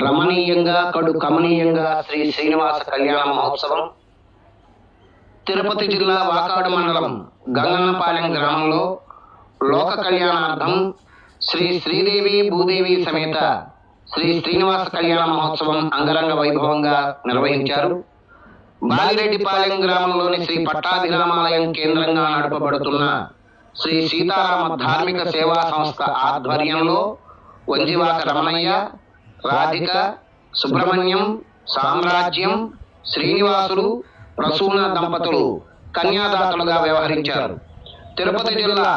రమణీయంగా కడు కమనీయంగా శ్రీ శ్రీనివాస కళ్యాణ మహోత్సవం తిరుపతి జిల్లా వాకాడు మండలం గంగన్నపాలెం గ్రామంలో లోక కళ్యాణార్థం శ్రీ శ్రీదేవి భూదేవి సమేత శ్రీ శ్రీనివాస కళ్యాణ మహోత్సవం అంగరంగ వైభవంగా నిర్వహించారు. బాలిరెడ్డిపాలెం గ్రామంలోని శ్రీ పట్టాభిరామాలయం కేంద్రంగా నడపబడుతున్న శ్రీ సీతారామ ధార్మిక సేవా సంస్థ ఆధ్వర్యంలో వంజివాక రమణయ్య, రాధిక, సుబ్రహ్మణ్యం, సామ్రాజ్యం, శ్రీనివాసులు, ప్రసూన దంపతులు కన్యాదాతలుగా వ్యవహరించారు. తిరుపతి జిల్లా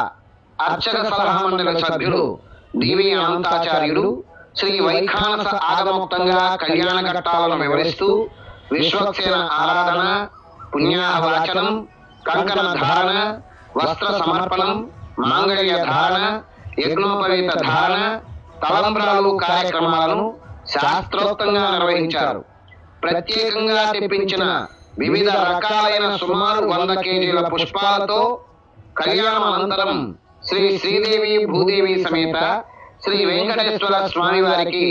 అర్చక సలహా మండలి సభ్యులు డివి అనంతాచార్యులు శ్రీ వైఖానస ఆగమోక్తంగా కళ్యాణ ఘట్టాలను వివరిస్తూ విశ్వక్సేన ఆరాధన, పుణ్యాహవాచనం, కంకణ ధారణ, వస్త్ర సమర్పణం, మాంగళ్య ధారణ, యజ్ఞోపవీత ధారణ, తలంబ్రాలు కార్యక్రమాలను శాస్త్రోక్తంగా నిర్వహించారు. ప్రత్యేకంగా తెప్పించిన వివిధ రకాలైన సుమారు 100 కేజీల పుష్పాలతో కళ్యాణం అనంతరం శ్రీ శ్రీదేవి భూదేవి సమేత శ్రీ వెంకటేశ్వర స్వామి వారికి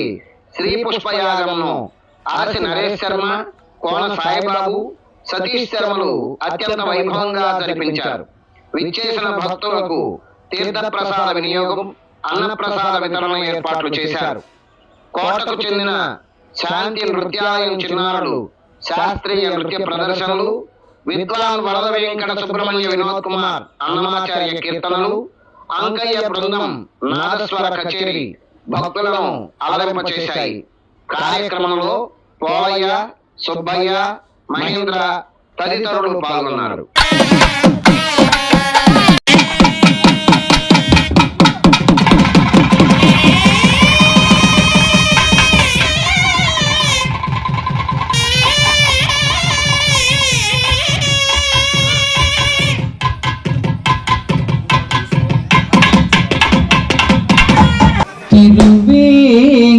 శ్రీ పుష్పయాగంను ఆర్సి నరేష్ శర్మ, కోన సాయిబాబు, సతీష్ శర్మలు అత్యంత వైభవంగా జరిపించారు. విచ్చేసిన భక్తులకు తీర్థప్రసాద వినియోగం, అన్నప్రసాద వితరణ ఏర్పాట్లు చేశారు. కోటకు చెందిన శాంతి నృత్యాలయం చిన్నారులు శాస్త్రీయ నృత్య ప్రదర్శనలు, విద్వాన్ వరద వెంకట సుబ్రహ్మణ్య వినోద్ కుమార్ అన్నమాచార్య కీర్తనలు, అంకయ్య బృందం నాదస్వర కచేరీ భక్తులను అలరింపచేశాయి. కార్యక్రమంలో పోలయ్య, సుబ్బయ్య, మహేంద్ర తదితరులు పాల్గొన్నారు.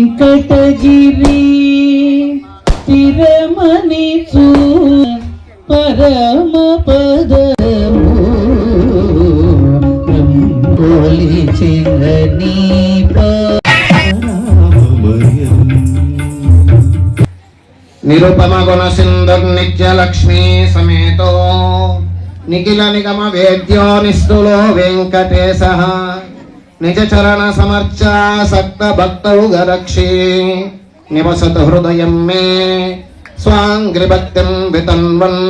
తిరువేంకటగిరి తిరమణి పరమ పదము రంగోలి చింగని నిరుపమ గుణ సింధుర్ నిత్య లక్ష్మీ సమేతో నిఖిల నిగమ వేద్యో నిస్తులో వెంకటేశః నిజ చరణ సమర్చా సక్త భక్తౌ గరక్షి నివసతు హృదయం మే స్వాంగ్రి భక్తిం వితన్వన్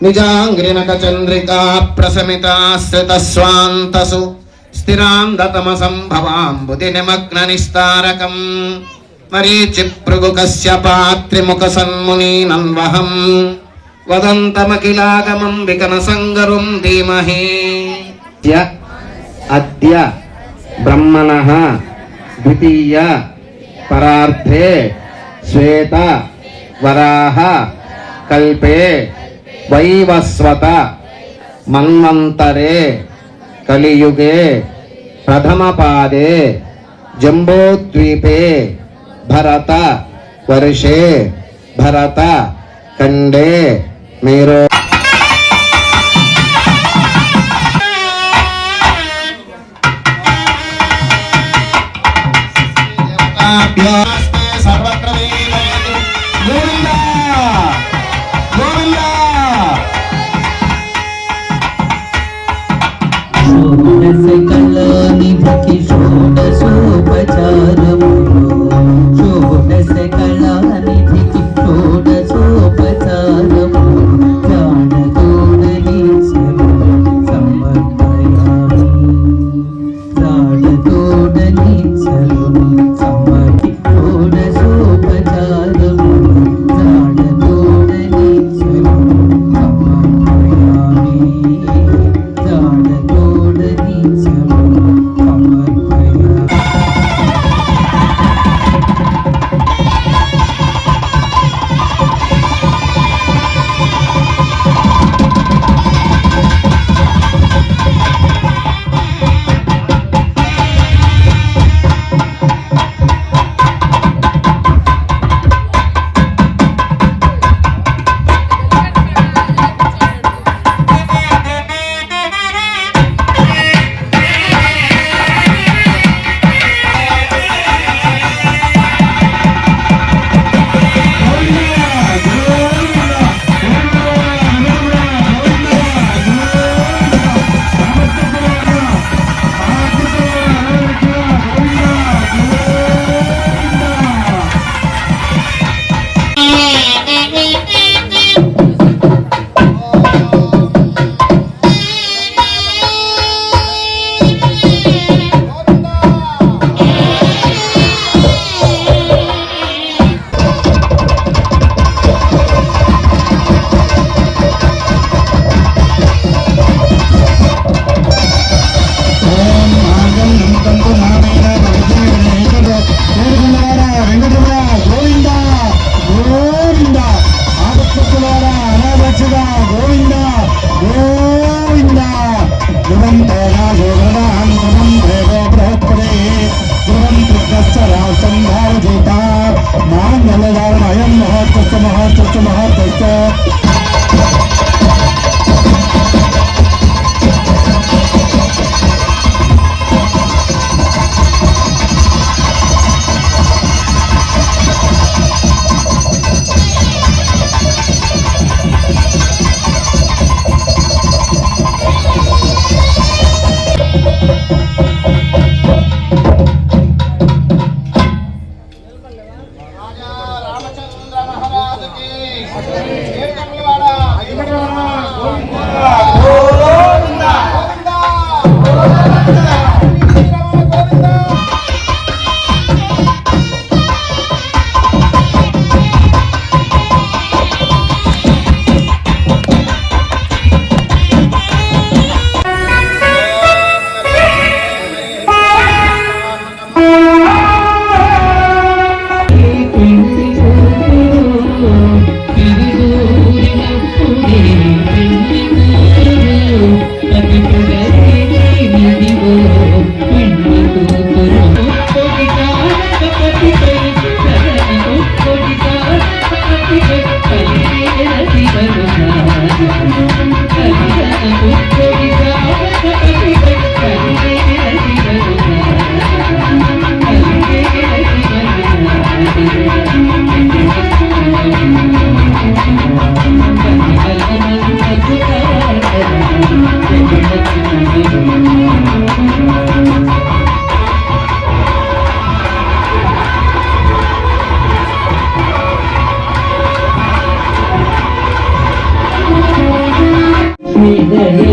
నిజాంగ్రినక చంద్రికా ప్రశమితాశ్రిత స్వాంతసు స్థిరాంధతమ సంభవాంబుది నిమగ్న నిస్తారకం మరీచి భృగు కశ్యపాత్రిముఖ సన్ముని నన్వహం వదంతమఖిలాగమం వికన సంగరుం ధీమహి. అద్య బ్రహ్మణః ద్వితీయ పరార్థే శ్వేత వరాహ కల్పే వైవస్వత మన్వంతరే కలియుగే ప్రథమ పాదే జంబోద్వీపే భరత వర్షే భరత ఖండే మేరో సర్వత్ర గోవింద గోవింద. షోడశకళానిధికి షోడశోపచారము షోడశకళానిధికి షోడశోపచారము జాడతోడలీశ్వరు సమర్పయామి జాడతోడలీశ్వరు సమర్పయామి ఏడుకొండలవాడ గోవింద గోవింద. విదయ